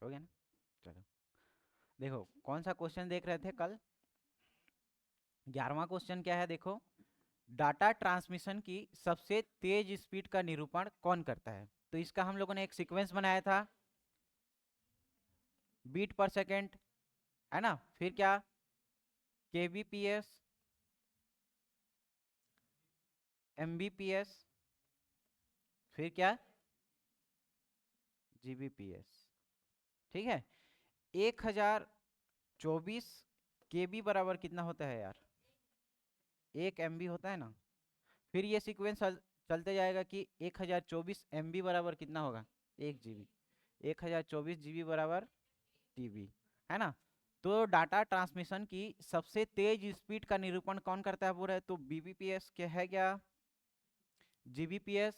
हो गया ना। चलो देखो कौन सा क्वेश्चन देख रहे थे कल। 11वां क्वेश्चन क्या है देखो, डाटा ट्रांसमिशन की सबसे तेज स्पीड का निरूपण कौन करता है। तो इसका हम लोगों ने एक सीक्वेंस बनाया था, बीट पर सेकेंड, है ना। फिर क्या, केबीपीएस, एमबीपीएस, फिर क्या, जीबीपीएस। ठीक है, 1024 केबी बराबर कितना होता है यार, 1 MB होता है ना। फिर ये सीक्वेंस चलते जाएगा कि 1024 MB बराबर कितना होगा, 1 GB, 1024 GB बराबर TB, है ना। तो डाटा ट्रांसमिशन की सबसे तेज स्पीड का निरूपण कौन करता है पूरा, तो बीबीपीएस क्या है, क्या जीबीपीएस।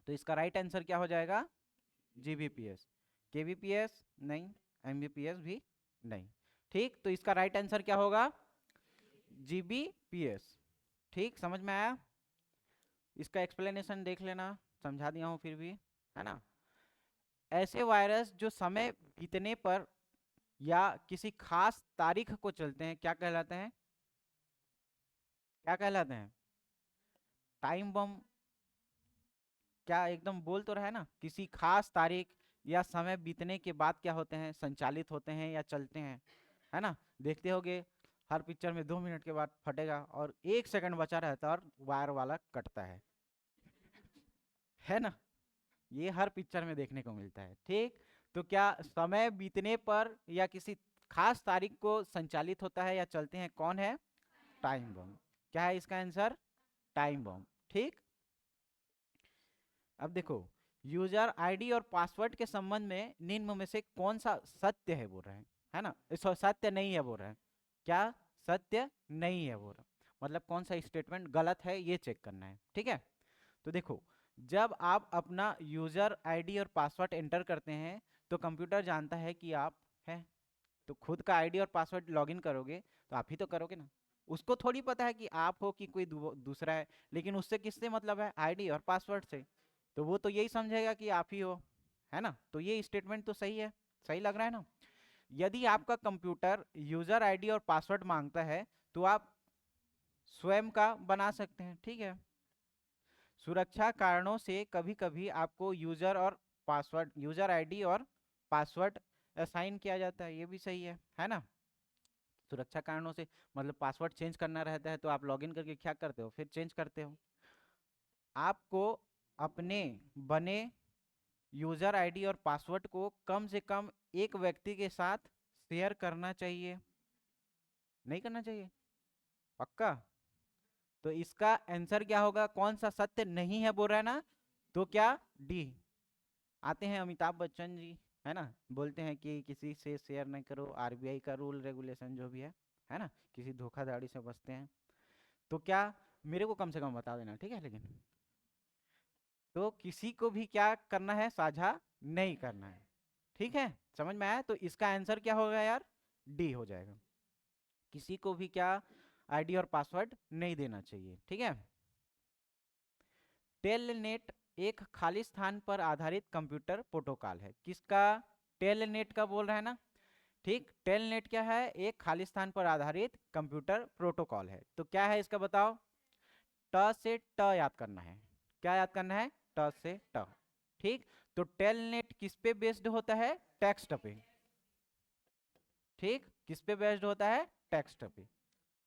तो इसका राइट आंसर क्या हो जाएगा, जीबीपीएस। केबीपीएस नहीं, एमबीपीएस भी नहीं। ठीक, तो इसका राइट आंसर क्या होगा, जीबीपीएस। ठीक, समझ में आया। इसका एक्सप्लेनेशन देख लेना, समझा दिया हूँ फिर भी, है ना। ऐसे वायरस जो समय बीतने पर या किसी खास तारीख को चलते हैं क्या कहलाते हैं, क्या कहलाते हैं, टाइम बम। क्या एकदम बोल तो रहा है ना, किसी खास तारीख या समय बीतने के बाद क्या होते हैं, संचालित होते हैं या चलते हैं, है ना। देखते होगे हर पिक्चर में 2 मिनट के बाद फटेगा और 1 सेकंड बचा रहता है और वायर वाला कटता है ना। ये हर पिक्चर में देखने को मिलता है। ठीक, तो क्या समय बीतने पर या किसी खास तारीख को संचालित होता है या चलते हैं, कौन है, टाइम बम। क्या है इसका आंसर, टाइम बम। ठीक, अब देखो, यूजर आईडी और पासवर्ड के संबंध में निम्न में से कौन सा सत्य है बोल रहे हैं, है ना। सत्य नहीं है बोल रहे हैं, क्या सत्य नहीं है बोल रहा, मतलब कौन सा स्टेटमेंट गलत है ये चेक करना है। ठीक है, तो देखो, जब आप अपना यूजर आईडी और पासवर्ड एंटर करते हैं तो कंप्यूटर जानता है कि आप हैं। तो खुद का आईडी और पासवर्ड लॉगिन करोगे तो आप ही तो करोगे ना, उसको थोड़ी पता है कि आप हो कि कोई दूसरा है। लेकिन उससे किससे मतलब है, आईडी और पासवर्ड से। तो वो तो यही समझेगा कि आप ही हो, है ना। तो ये स्टेटमेंट तो सही है, सही लग रहा है ना। यदि आपका कंप्यूटर यूजर आईडी और पासवर्ड मांगता है तो आप स्वयं का बना सकते हैं। ठीक है, सुरक्षा कारणों से कभी कभी आपको यूजर आईडी और पासवर्ड असाइन किया जाता है, ये भी सही है ना। सुरक्षा कारणों से मतलब पासवर्ड चेंज करना रहता है तो आप लॉगिन करके क्या करते हो, फिर चेंज करते हो। आपको अपने बने यूजर आईडी और पासवर्ड को कम से कम एक व्यक्ति के साथ शेयर करना चाहिए, नहीं करना चाहिए, पक्का। तो इसका आंसर क्या होगा, कौन सा सत्य नहीं है बोल रहा है ना, तो क्या, डी। आते हैं अमिताभ बच्चन जी, है ना, बोलते हैं कि किसी से शेयर नहीं करो, आरबीआई का रूल रेगुलेशन जो भी है ना, किसी धोखाधड़ी से बचते हैं। तो क्या, मेरे को कम से कम बता देना, ठीक है। लेकिन तो किसी को भी क्या करना है, साझा नहीं करना है। ठीक है, समझ में आया। तो इसका आंसर क्या होगा यार, डी हो जाएगा। किसी को भी क्या, आईडी और पासवर्ड नहीं देना चाहिए। ठीक है, टेलनेट एक खाली स्थान पर आधारित कंप्यूटर प्रोटोकॉल है, किसका, टेलनेट का बोल रहा है ना। ठीक, टेलनेट क्या है, एक खाली स्थान पर आधारित कंप्यूटर प्रोटोकॉल है। तो क्या है इसका बताओ, ट से ट याद करना है, क्या याद करना है, ट से ट। ठीक, तो टेलनेट किस पे बेस्ड होता है, टेक्स्ट पे। ठीक, किस पे बेस्ड होता है, टेक्स्ट पे।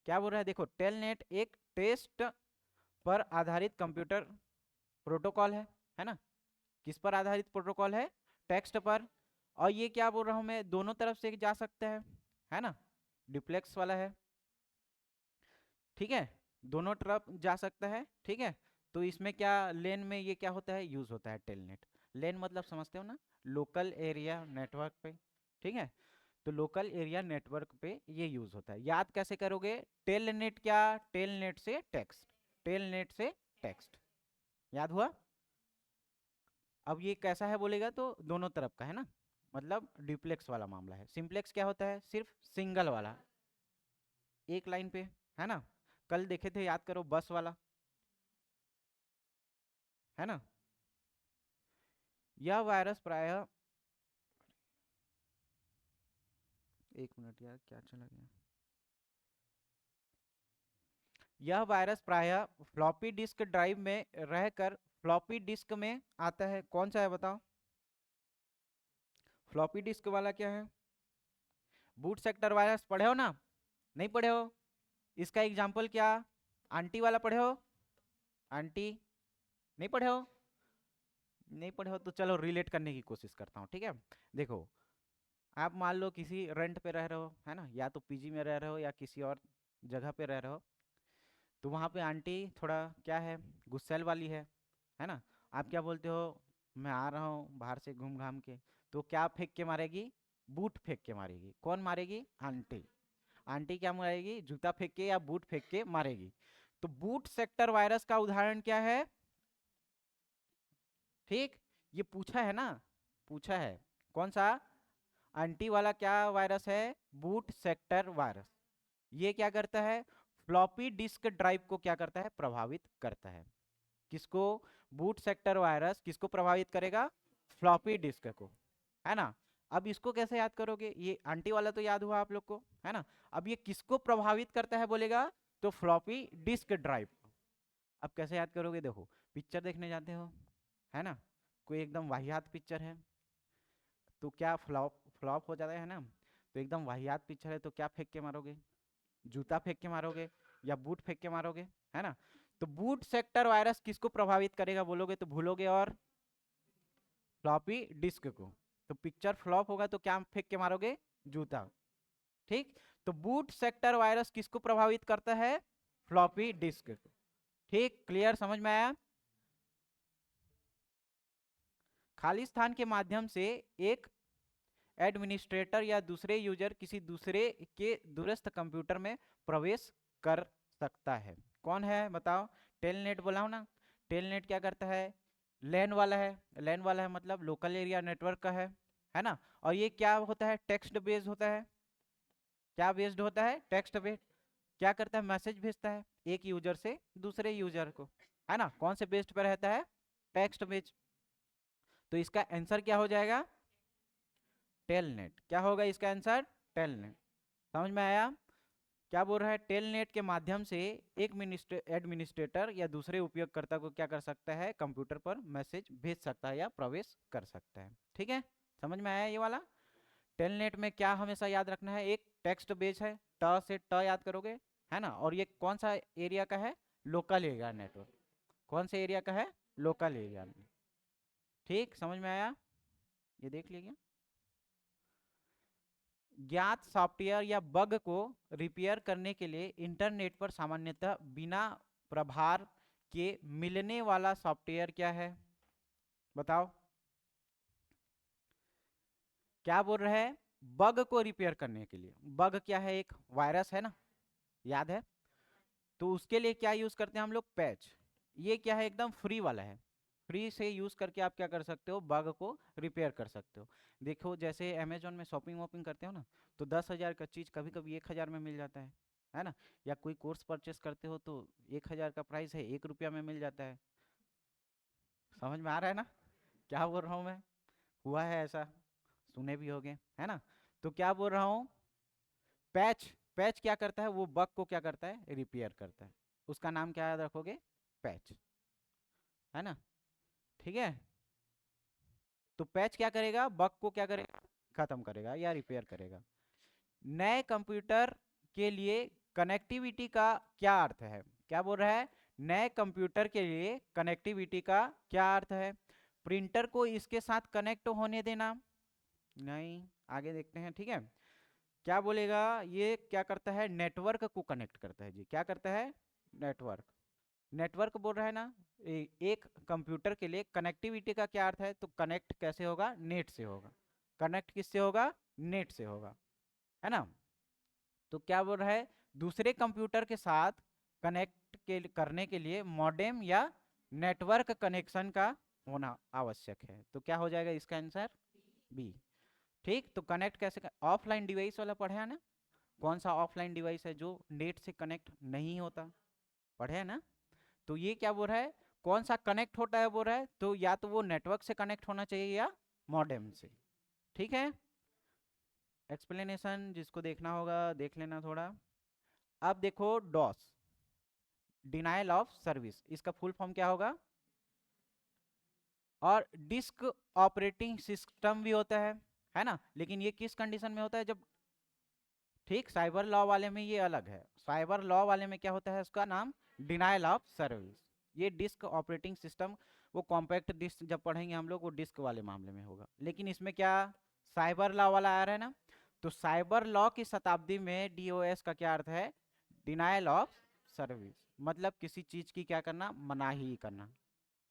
क्या बोल रहा है देखो, टेलनेट एक टेस्ट पर आधारित कंप्यूटर प्रोटोकॉल है ना। किस पर आधारित प्रोटोकॉल है, टेक्स्ट पर। और ये क्या बोल रहा हूं मैं, दोनों तरफ से जा सकता है ना, डिप्लेक्स वाला है। ठीक है, दोनों तरफ जा सकता है। ठीक है, तो इसमें क्या, लेन में ये क्या होता है, यूज होता है टेलनेट। लेन मतलब समझते हो ना, लोकल एरिया नेटवर्क पे। ठीक है, तो लोकल एरिया नेटवर्क पे ये यूज होता है। याद कैसे करोगे, टेलनेट क्या, टेलनेट से टेक्स्ट, टेलनेट से टेक्स्ट, याद हुआ। अब ये कैसा है बोलेगा तो दोनों तरफ का है ना, मतलब डुप्लेक्स वाला मामला है। सिंप्लेक्स क्या होता है, सिर्फ सिंगल वाला, एक लाइन पे, है ना। कल देखे थे, याद करो, बस वाला, है ना। यह वायरस प्रायः एक मिनट यार, क्या चला गया। यह वायरस प्रायः फ्लॉपी डिस्क ड्राइव में रहकर फ्लॉपी डिस्क में आता है। कौन सा है बताओ? फ्लॉपी डिस्क वाला क्या है? बूट सेक्टर वायरस पढ़े हो ना? नहीं पढ़े हो? इसका एग्जाम्पल क्या? आंटी वाला पढ़े हो? आंटी नहीं पढ़े हो? नहीं पढ़े हो तो चलो रिलेट करने की कोशिश करता हूँ, ठीक है। देखो, आप मान लो किसी रेंट पे रह रहे हो, है ना, या तो पीजी में रह रहे हो या किसी और जगह पे रह रहे हो। तो वहाँ पे आंटी थोड़ा क्या है, गुस्सैल वाली है ना। आप क्या बोलते हो? मैं आ रहा हूँ बाहर से घूम घाम के। तो क्या फेंक के मारेगी? बूट फेंक के मारेगी। कौन मारेगी? आंटी। आंटी क्या मारेगी? जूता फेंक के या बूट फेंक के मारेगी। तो बूट सेक्टर वायरस का उदाहरण क्या है? ठीक, ये पूछा है ना, पूछा है। कौन सा? आंटी वाला क्या वायरस है? Boot sector virus. ये क्या करता है? फ्लॉपी डिस्क ड्राइव को क्या करता है? प्रभावित करता है। किसको? बूट सेक्टर वायरस किसको प्रभावित करेगा? फ्लॉपी डिस्क को, है ना। अब इसको कैसे याद करोगे? ये आंटी वाला तो याद हुआ आप लोग को, है ना। अब ये किसको प्रभावित करता है बोलेगा? तो फ्लॉपी डिस्क ड्राइव। अब कैसे याद करोगे? देखो, पिक्चर देखने जाते हो, है ना, कोई एकदम वाहियात पिक्चर है, तो क्या फ्लॉप फ्लॉप हो जाता है ना। तो एकदम वाहियात पिक्चर है तो क्या फेंक के मारोगे? जूता फेंक के मारोगे या बूट फेंक के मारोगे, है ना। तो बूट सेक्टर वायरस किसको प्रभावित करेगा बोलोगे तो भूलोगे और फ्लॉपी डिस्क को। तो पिक्चर फ्लॉप होगा तो क्या फेंक के मारोगे? जूता। ठीक, तो बूट सेक्टर वायरस किसको प्रभावित करता है? फ्लॉपी डिस्क को। ठीक, क्लियर, समझ में आया? खाली स्थान के माध्यम से एक एडमिनिस्ट्रेटर या दूसरे यूजर किसी दूसरे के दूरस्थ कंप्यूटर में प्रवेश कर सकता है। कौन है बताओ? टेलनेट बोला हूं ना। टेलनेट क्या करता है? लैन वाला है। लैन वाला है मतलब लोकल एरिया नेटवर्क का है ना। और ये क्या होता है? टेक्स्ट बेस्ड होता है। क्या बेस्ड होता है? Text based. क्या करता है? मैसेज भेजता है एक यूजर से दूसरे यूजर को, है ना। कौन से बेस्ड पर रहता है? Text based. तो इसका आंसर क्या हो जाएगा? टेलनेट। क्या होगा इसका आंसर? टेलनेट। समझ में आया? क्या बोल रहा है? टेलनेट के माध्यम से एक एडमिनिस्ट्रेटर या दूसरे उपयोगकर्ता को क्या कर सकता है? कंप्यूटर पर मैसेज भेज सकता है या प्रवेश कर सकता है। ठीक है, समझ में आया ये वाला? टेलनेट में क्या हमेशा याद रखना है? एक टेक्स्ट बेस है, ट से ट याद करोगे, है ना। और ये कौन सा एरिया का है? Local area network. कौन से एरिया का है? Local area. ठीक, समझ में आया? ये देख लीजिए। ज्ञात सॉफ्टवेयर या बग को रिपेयर करने के लिए इंटरनेट पर सामान्यतः बिना प्रभार के मिलने वाला सॉफ्टवेयर क्या है बताओ? क्या बोल रहे हैं? बग को रिपेयर करने के लिए। बग क्या है? एक वायरस है ना, याद है। तो उसके लिए क्या यूज करते हैं हम लोग? पैच। ये क्या है? एकदम फ्री वाला है। फ्री से यूज करके आप क्या कर सकते हो? बग को रिपेयर कर सकते हो। देखो, जैसे अमेजोन में शॉपिंग वॉपिंग करते हो ना, तो 10,000 का चीज कभी कभी 1,000 में मिल जाता है ना। या कोई कोर्स परचेस करते हो तो 1,000 का प्राइस है, 1 रुपया में मिल जाता है। समझ में आ रहा है ना क्या बोल रहा हूँ मैं? हुआ है ऐसा, सुने भी होंगे, है ना। तो क्या बोल रहा हूँ? पैच। पैच क्या करता है? वो बग को क्या करता है? रिपेयर करता है। उसका नाम क्या याद रखोगे? पैच, है ना। ठीक है, तो पैच क्या करेगा? बग को क्या करेगा? खत्म करेगा या रिपेयर करेगा। नए कंप्यूटर के लिए कनेक्टिविटी का क्या अर्थ है? क्या बोल रहा है? नए कंप्यूटर के लिए कनेक्टिविटी का क्या अर्थ है? प्रिंटर को इसके साथ कनेक्ट होने देना? नहीं, आगे देखते हैं, ठीक है। क्या बोलेगा? ये क्या करता है? नेटवर्क को कनेक्ट करता है जी। क्या करता है? नेटवर्क। नेटवर्क बोल रहा है ना। एक कंप्यूटर के लिए कनेक्टिविटी का क्या अर्थ है? तो कनेक्ट कैसे होगा? नेट से होगा। कनेक्ट किससे होगा? नेट से होगा, है ना। तो क्या बोल रहा है? दूसरे कंप्यूटर के साथ कनेक्ट करने के लिए मॉडेम या नेटवर्क कनेक्शन का होना आवश्यक है। तो क्या हो जाएगा इसका आंसर? बी। ठीक, तो कनेक्ट कैसे ऑफलाइन डिवाइस वाला पढ़े है ना। कौन सा ऑफलाइन डिवाइस है जो नेट से कनेक्ट नहीं होता? पढ़े है ना। तो ये क्या बोल रहा है? कौन सा कनेक्ट होता है बोल रहा है? तो या तो वो नेटवर्क से कनेक्ट होना चाहिए या मॉडेम से। ठीक है, एक्सप्लेनेशन जिसको देखना होगा देख लेना थोड़ा। अब देखो डॉस, डिनायल ऑफ सर्विस, इसका फुल फॉर्म क्या होगा? और डिस्क ऑपरेटिंग सिस्टम भी होता है ना, लेकिन ये किस कंडीशन में होता है? जब, ठीक, साइबर लॉ वाले में ये अलग है। साइबर लॉ वाले में क्या होता है, उसका नाम डिनायल ऑफ सर्विस। ये डिस्क ऑपरेटिंग सिस्टम, वो कॉम्पैक्ट डिस्क जब पढ़ेंगे हम लोग, वो डिस्क वाले मामले में होगा। लेकिन इसमें क्या साइबर लॉ वाला आ रहा है ना, तो साइबर लॉ की शताब्दी में डीओएस का क्या अर्थ है? डिनायल ऑफ सर्विस, मतलब किसी चीज की क्या करना? मनाही करना।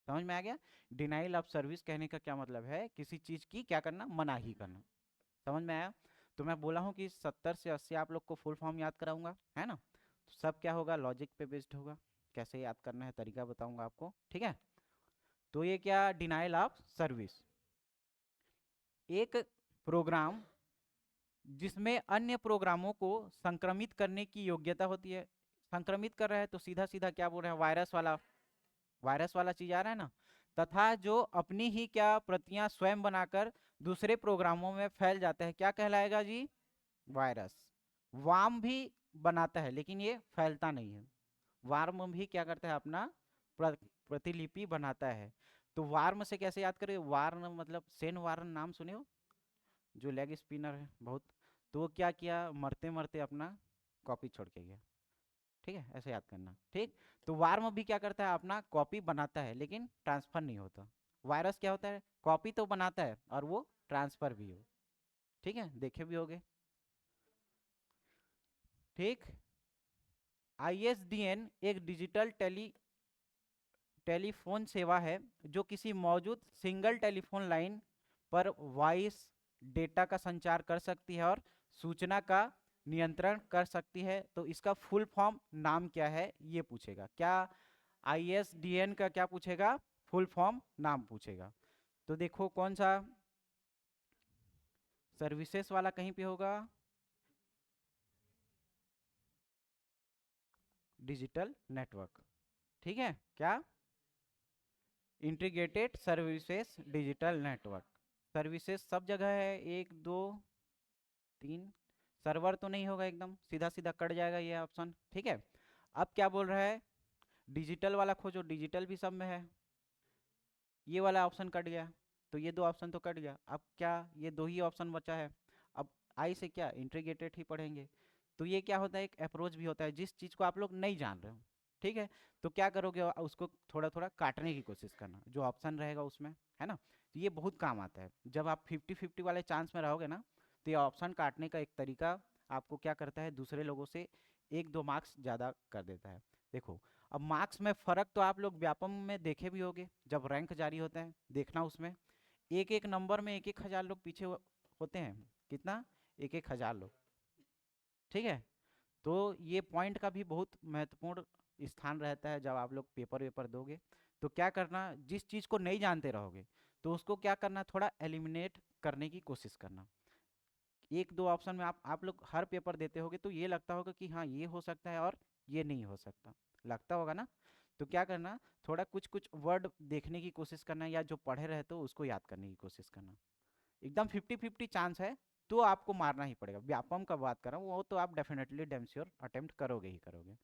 समझ में आ गया? डिनाइल ऑफ सर्विस कहने का क्या मतलब है? किसी चीज की क्या करना? मनाही करना। समझ में आया? तो मैं बोला हूँ कि 70 से 80 आप लोग को फुल फॉर्म याद कराऊंगा, है ना? तो सब क्या होगा? लॉजिक पे बेस्ड होगा। कैसे याद करना है तरीका बताऊंगा आपको, ठीक है? तो ये क्या डिनाइल ऑफ सर्विस, एक प्रोग्राम जिसमें अन्य प्रोग्रामों को संक्रमित करने की योग्यता होती है। संक्रमित कर रहा है तो सीधा सीधा क्या बोल रहे हैं? वायरस वाला चीज आ रहा है ना। तथा जो अपनी ही क्या प्रतियां स्वयं बनाकर दूसरे प्रोग्रामों में फैल जाता है, क्या कहलाएगा जी? वायरस। वार्म भी बनाता है लेकिन ये फैलता नहीं है। वार्म भी क्या करता है? अपना प्रतिलिपि बनाता है। तो वार्म से कैसे याद करें? वार्न मतलब सेन वार्न, नाम सुने हो? जो लेग स्पिनर है बहुत, तो वो क्या किया? मरते मरते अपना कॉपी छोड़ के गया। ठीक है, ऐसे याद करना, ठीक। तो वार्म भी क्या करता है? अपना कॉपी बनाता है लेकिन ट्रांसफर नहीं होता। वायरस क्या होता है? कॉपी तो बनाता है और वो ट्रांसफर भी हो। ठीक है, देखे भी होगे, ठीक। आईएसडीएन एक डिजिटल टेलीफोन सेवा है जो किसी मौजूद सिंगल टेलीफोन लाइन पर वॉइस डेटा का संचार कर सकती है और सूचना का नियंत्रण कर सकती है। तो इसका फुल फॉर्म नाम क्या है ये पूछेगा। क्या आईएसडीएन का क्या पूछेगा? फुल फॉर्म नाम पूछेगा। तो देखो कौन सा सर्विसेज वाला कहीं पे होगा? डिजिटल नेटवर्क, ठीक है। क्या? Integrated services digital network. Services सब जगह है, 1 2 3। सर्वर तो नहीं होगा, एकदम सीधा सीधा कट जाएगा ये ऑप्शन, ठीक है। अब क्या बोल रहा है? डिजिटल वाला खोजो, डिजिटल भी सब में है। ये वाला ऑप्शन कट गया, तो ये दो ऑप्शन तो कट गया। अब क्या? ये दो ही ऑप्शन बचा है। अब आई से क्या इंटीग्रेटेड ही पढ़ेंगे। तो ये क्या होता है? एक अप्रोच भी होता है जिस चीज़ को आप लोग नहीं जान रहे हो, ठीक है। तो क्या करोगे? उसको थोड़ा थोड़ा काटने की कोशिश करना, जो ऑप्शन रहेगा उसमें, है ना। तो ये बहुत काम आता है जब आप 50-50 वाले चांस में रहोगे ना। तो ये ऑप्शन काटने का एक तरीका आपको क्या करता है? दूसरे लोगों से 1 2 मार्क्स ज़्यादा कर देता है। देखो, अब मार्क्स में फ़र्क तो आप लोग व्यापम में देखे भी होंगे, जब रैंक जारी होता है देखना, उसमें एक एक नंबर में 1 1 हज़ार लोग पीछे होते हैं। कितना? 1 1 हज़ार लोग, ठीक है। तो ये पॉइंट का भी बहुत महत्वपूर्ण स्थान रहता है जब आप लोग पेपर वेपर दोगे। तो क्या करना? जिस चीज़ को नहीं जानते रहोगे तो उसको क्या करना? थोड़ा एलिमिनेट करने की कोशिश करना। 1 2 ऑप्शन में आप लोग हर पेपर देते होगे तो ये लगता होगा कि हाँ ये हो सकता है और ये नहीं हो सकता, लगता होगा ना। तो क्या करना? थोड़ा कुछ कुछ वर्ड देखने की कोशिश करना, या जो पढ़े रहते हो उसको याद करने की कोशिश करना। एकदम 50-50 चांस है तो आपको मारना ही पड़ेगा। व्यापम का बात कर रहा हूँ, वो तो आप डेफिनेटली डैम श्योर अटेम्प्ट करोगे ही करोगे।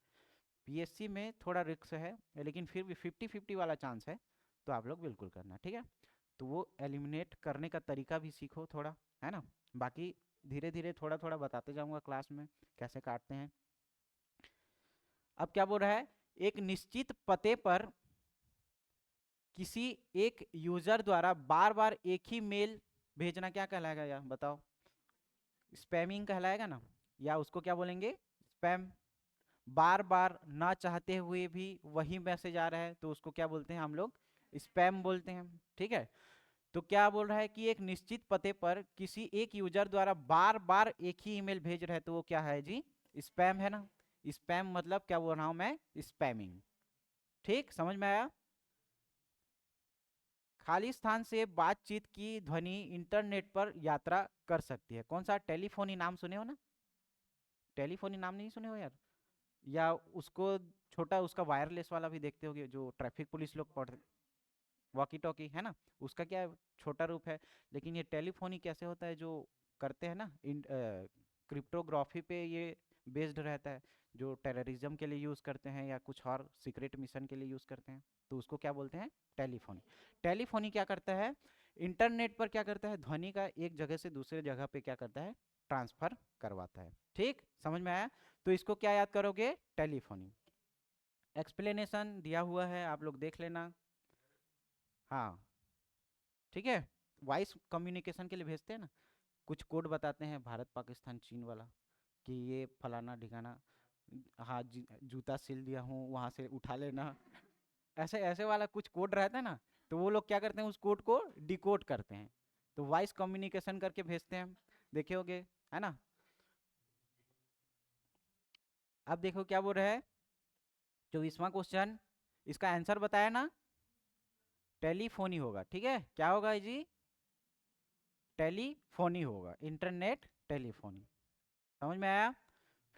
पीएससी में थोड़ा रिस्क है, लेकिन फिर भी 50-50 वाला चांस है तो आप लोग बिल्कुल करना, ठीक है। तो वो एलिमिनेट करने का तरीका भी सीखो थोड़ा, है ना। बाकी धीरे धीरे थोड़ा थोड़ा बताते जाऊंगा क्लास में कैसे काटते हैं। अब क्या बोल रहा है? एक निश्चित पते पर किसी एक यूजर द्वारा बार बार एक ही मेल भेजना क्या कहलाएगा यार बताओ? स्पैमिंग कहलाएगा ना, या उसको क्या बोलेंगे? स्पैम। बार बार ना चाहते हुए भी वही मैसेज आ रहा है तो उसको क्या बोलते हैं हम लोग? स्पैम बोलते हैं, ठीक है। तो क्या बोल रहा है कि एक निश्चित पते पर किसी एक यूजर द्वारा बार बार एक ही ईमेल भेज रहे हैं तो वो क्या है जी? स्पैम है ना। स्पैम मतलब क्या बोल रहा हूं मैं? स्पैमिंग। ठीक, समझ में आया? खाली स्थान से बातचीत की ध्वनि इंटरनेट पर यात्रा कर सकती है। कौन सा? टेलीफोनी नाम सुने हो ना? टेलीफोनी नाम नहीं सुने हो यार? या उसको छोटा उसका वायरलेस वाला भी देखते होगे जो ट्रैफिक पुलिस लोग पढ़, वॉकी टॉकी है ना, उसका क्या है? छोटा रूप है। लेकिन ये टेलीफोनी कैसे होता है? जो करते हैं ना, क्रिप्टोग्राफी पे ये बेस्ड रहता है, जो टेररिज्म के लिए यूज़ करते हैं या कुछ और सीक्रेट मिशन के लिए यूज़ करते हैं, तो उसको क्या बोलते हैं, टेलीफोनी। टेलीफोनी क्या करता है, इंटरनेट पर क्या करता है, ध्वनि का एक जगह से दूसरे जगह पे क्या करता है, ट्रांसफर करवाता है। ठीक, समझ में आया? तो इसको क्या याद करोगे, टेलीफोनी। एक्सप्लेनेशन दिया हुआ है, आप लोग देख लेना। हाँ, ठीक है। वॉइस कम्युनिकेशन के लिए भेजते हैं ना, कुछ कोड बताते हैं, भारत पाकिस्तान चीन वाला, कि ये फलाना ठिकाना, हाँ जूता सिल दिया हूँ, वहाँ से उठा लेना। ऐसे ऐसे वाला कुछ कोड रहता है ना, तो वो लोग क्या करते हैं, उस कोड को डिकोड करते हैं, तो वॉइस कम्युनिकेशन करके भेजते हैं, देखे होगे, है ना। अब देखो क्या बोल रहा है, 24वां क्वेश्चन, इसका आंसर बताया ना, टेलीफोनी होगा। ठीक है, क्या होगा जी, टेलीफोनी होगा, इंटरनेट टेलीफोनी। समझ में आया?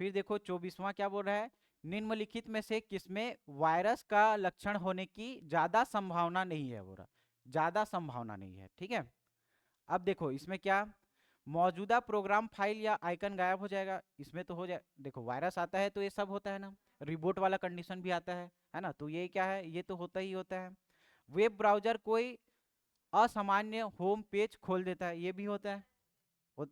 फिर देखो 24वां क्या बोल रहा है, निम्नलिखित में से किसमें वायरस का लक्षण होने की ज्यादा संभावना नहीं है, बोल रहा ज्यादा संभावना नहीं है। ठीक है, अब देखो इसमें क्या, मौजूदा प्रोग्राम फाइल या आइकन गायब हो जाएगा, इसमें तो हो जाए, देखो वायरस आता है तो ये सब होता है ना, रिबूट वाला कंडीशन भी आता है ना, तो ये क्या है, ये तो होता ही होता है। वेब ब्राउजर कोई असामान्य होम पेज खोल देता है, ये भी होता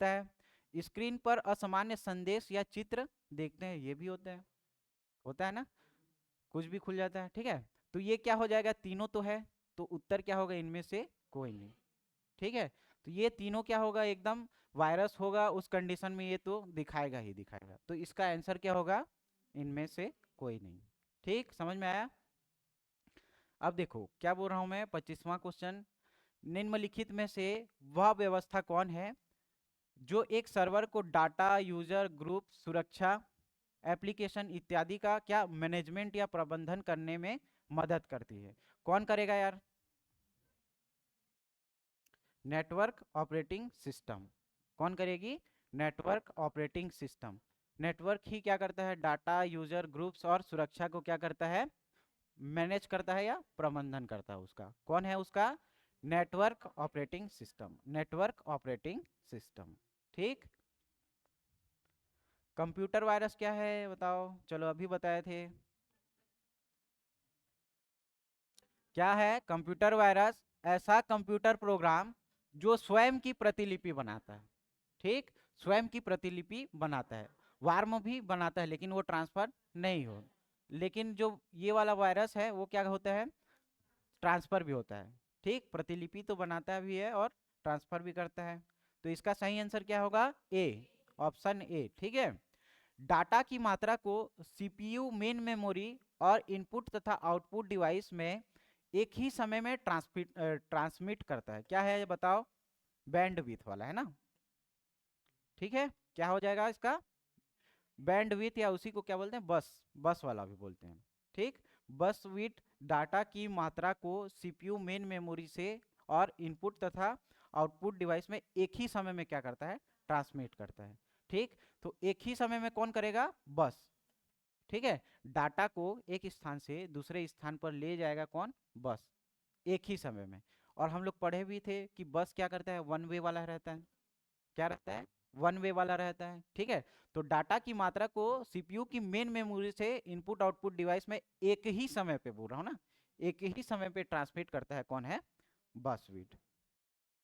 है। स्क्रीन पर असामान्य संदेश या चित्र देखते हैं, ये भी होता है ना, कुछ भी खुल जाता है। ठीक है, तो ये क्या हो जाएगा, तीनों तो है, तो उत्तर क्या होगा, इनमें से कोई नहीं। ठीक है, तो ये तीनों क्या होगा, एकदम वायरस होगा, उस कंडीशन में ये तो दिखाएगा ही दिखाएगा, तो इसका आंसर क्या होगा, इनमें से कोई नहीं। ठीक, समझ में आया? अब देखो क्या बोल रहा हूं मैं, 25वां क्वेश्चन, निम्नलिखित में से वह व्यवस्था कौन है जो एक सर्वर को डाटा, यूजर ग्रुप, सुरक्षा, एप्लीकेशन इत्यादि का क्या मैनेजमेंट या प्रबंधन करने में मदद करती है? कौन करेगा यार, नेटवर्क ऑपरेटिंग सिस्टम। कौन करेगी, नेटवर्क ऑपरेटिंग सिस्टम। नेटवर्क ही क्या करता है, डाटा, यूजर ग्रुप्स और सुरक्षा को क्या करता है, मैनेज करता है या प्रबंधन करता है, उसका कौन है, उसका network operating system, network operating system. ठीक, कंप्यूटर वायरस क्या है बताओ, चलो अभी बताए थे, क्या है कंप्यूटर वायरस, ऐसा कंप्यूटर प्रोग्राम जो स्वयं की प्रतिलिपि बनाता है। ठीक, स्वयं की प्रतिलिपि बनाता है, वार्म भी बनाता है लेकिन वो ट्रांसफर नहीं हो, लेकिन जो ये वाला वायरस है वो क्या होता है, ट्रांसफर भी होता है। ठीक, प्रतिलिपि तो बनाता भी है और ट्रांसफर भी करता है, तो इसका सही आंसर क्या होगा, ए, ऑप्शन ए। ठीक है, डाटा की मात्रा को सीपीयू, मेन मेमोरी और इनपुट तथा आउटपुट डिवाइस में एक ही समय में ट्रांसमिट करता है, क्या है ये बताओ, बैंडविड्थ वाला है ना। ठीक है, क्या हो जाएगा इसका, बैंडविड्थ, या उसी को क्या बोलते हैं, बस, बस वाला भी बोलते हैं। ठीक, बस विथ डाटा की मात्रा को सीपीयू, मेन मेमोरी से और इनपुट तथा आउटपुट डिवाइस में एक ही समय में क्या करता है, ट्रांसमिट करता है। ठीक, तो एक ही समय में कौन करेगा, बस। ठीक है, डाटा को एक स्थान से दूसरे स्थान पर ले जाएगा कौन, बस, एक ही समय में। और हम लोग पढ़े भी थे कि बस क्या करता है, वन वे वाला रहता है, क्या रहता है, वन वे वाला रहता है। ठीक है, तो डाटा की मात्रा को सीपीयू की मेन मेमोरी से इनपुट आउटपुट डिवाइस में एक ही समय पे, बोल रहा हूँ ना, एक ही समय पे ट्रांसमिट करता है, कौन है, बस विड्थ,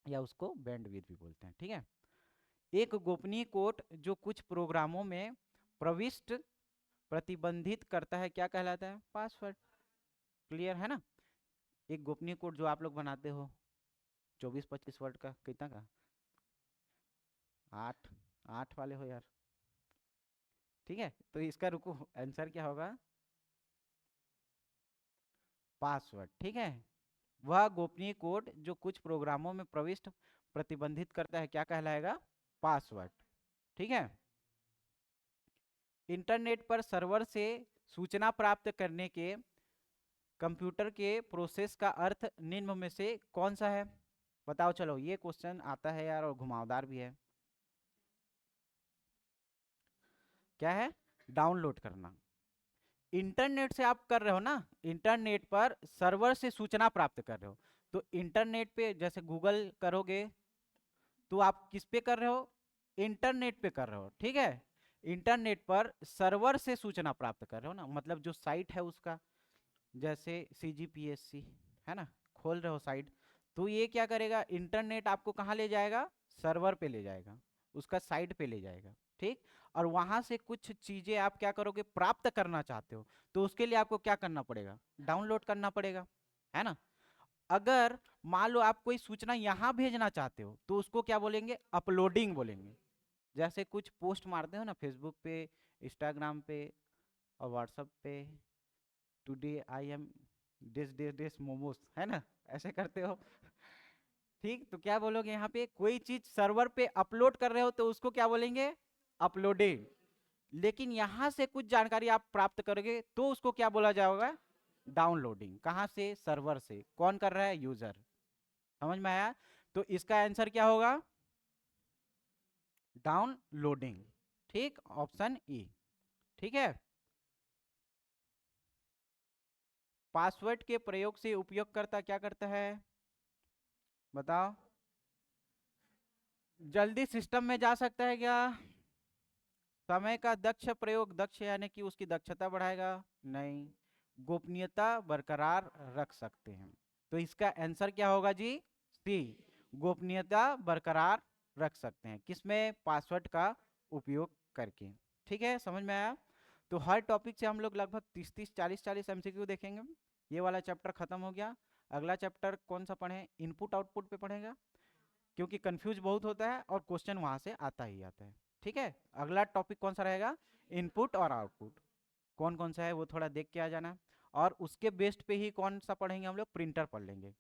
या उसको बैंडविड्थ भी बोलते हैं। ठीक है, एक गोपनीय कोड जो कुछ प्रोग्रामों में प्रविष्ट प्रतिबंधित करता है, क्या कहलाता है, पासवर्ड। क्लियर है ना, एक गोपनीय कोड जो आप लोग बनाते हो, 24-25 वर्ड का, कितना का, 8, 8 वाले हो यार। ठीक है, तो इसका रुको, आंसर क्या होगा, पासवर्ड। ठीक है, वह गोपनीय कोड जो कुछ प्रोग्रामों में प्रविष्ट प्रतिबंधित करता है, क्या कहलाएगा, पासवर्ड। ठीक है, इंटरनेट पर सर्वर से सूचना प्राप्त करने के कंप्यूटर के प्रोसेस का अर्थ निम्न में से कौन सा है, बताओ। चलो ये क्वेश्चन आता है यार और घुमावदार भी है, क्या है, डाउनलोड करना। इंटरनेट से आप कर रहे हो ना, इंटरनेट पर सर्वर से सूचना प्राप्त कर रहे हो, तो इंटरनेट पे जैसे गूगल करोगे तो आप किस पे कर रहे हो, इंटरनेट पे कर रहे हो, ठीक है, इंटरनेट पर सर्वर से सूचना प्राप्त कर रहे हो ना, मतलब जो साइट है उसका, जैसे CGPSC है ना, खोल रहे हो साइट, तो ये क्या करेगा, इंटरनेट आपको कहाँ ले जाएगा, सर्वर पे ले जाएगा, उसका साइट पे ले जाएगा, ठीक। और वहां से कुछ चीजें आप क्या करोगे, प्राप्त करना चाहते हो, तो उसके लिए आपको क्या करना पड़ेगा, डाउनलोड करना पड़ेगा, है ना। अगर मान लो आप कोई सूचना यहाँ भेजना चाहते हो, तो उसको क्या बोलेंगे, अपलोडिंग बोलेंगे। जैसे कुछ पोस्ट मारते हो ना फेसबुक पे, इंस्टाग्राम पे और व्हाट्सएप पे, today I am this momos, है ना, ऐसे करते हो, ठीक। तो क्या बोलोगे यहाँ पे, कोई चीज सर्वर पे अपलोड कर रहे हो तो उसको क्या बोलेंगे, अपलोडेड। लेकिन यहाँ से कुछ जानकारी आप प्राप्त करोगे तो उसको क्या बोला जाएगा, डाउनलोडिंग। कहाँ से, सर्वर से। कौन कर रहा है, यूजर। समझ में आया। तो इसका आंसर क्या होगा, डाउनलोडिंग, ठीक, ऑप्शन ई, ठीक है। पासवर्ड के प्रयोग से उपयोगकर्ता क्या करता है, बताओ, जल्दी सिस्टम में जा सकता है क्या, समय का दक्ष प्रयोग, दक्ष यानी कि उसकी दक्षता बढ़ाएगा, नहीं, गोपनीयता बरकरार रख सकते हैं। तो इसका आंसर क्या होगा जी, सी, गोपनीयता बरकरार रख सकते हैं, किसमें, पासवर्ड का उपयोग करके, ठीक है, समझ में आया। तो हर टॉपिक से हम लोग लगभग 30-30 40-40 MCQ देखेंगे। ये वाला चैप्टर खत्म हो गया। अगला चैप्टर कौन सा पढ़ें, इनपुट आउटपुट पे पढ़ेगा, क्योंकि कंफ्यूज बहुत होता है और क्वेश्चन वहां से आता ही आता है, ठीक है। अगला टॉपिक कौन सा रहेगा, इनपुट और आउटपुट, कौन कौन सा है वो थोड़ा देख के आ जाना। और उसके बेस्ड पे ही कौन सा पढ़ेंगे हम लोग, प्रिंटर पढ़ लेंगे,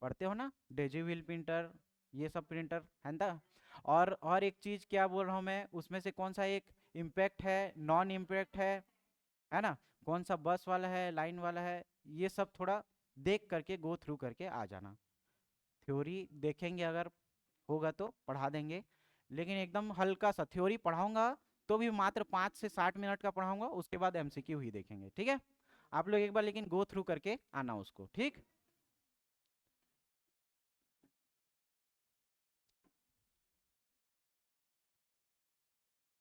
पढ़ते हो ना, डेजीविल प्रिंटर, ये सब प्रिंटर है ना। और एक चीज क्या बोल रहा हूँ मैं, उसमें से कौन सा एक इम्पैक्ट है, नॉन इम्पैक्ट है ना, कौन सा बस वाला है, लाइन वाला है, ये सब थोड़ा देख करके, गो थ्रू करके आ जाना। थ्योरी देखेंगे, अगर होगा तो पढ़ा देंगे, लेकिन एकदम हल्का सा थ्योरी पढ़ाऊंगा तो भी मात्र 5 से 60 मिनट का पढ़ाऊंगा, उसके बाद MCQ ही देखेंगे, ठीक है। आप लोग एक बार लेकिन गो थ्रू करके आना उसको, ठीक।